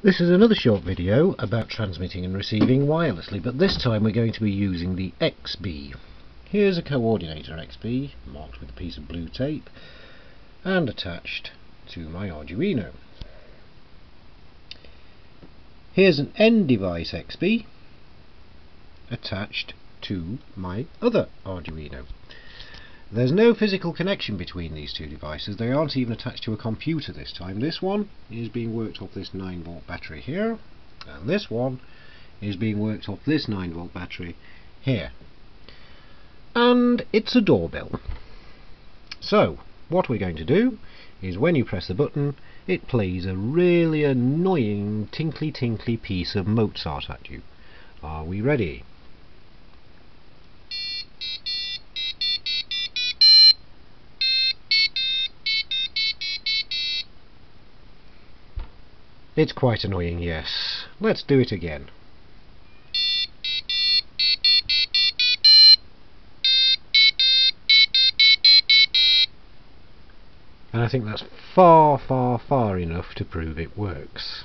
This is another short video about transmitting and receiving wirelessly, but this time we're going to be using the Xbee. Here's a coordinator Xbee, marked with a piece of blue tape, and attached to my Arduino. Here's an end device Xbee, attached to my other Arduino. There's no physical connection between these two devices. They aren't even attached to a computer this time. This one is being worked off this 9-volt battery here, and this one is being worked off this 9-volt battery here. And it's a doorbell. So, what we're going to do is when you press the button, it plays a really annoying tinkly piece of Mozart at you. Are we ready? It's quite annoying, yes. Let's do it again. And I think that's far enough to prove it works.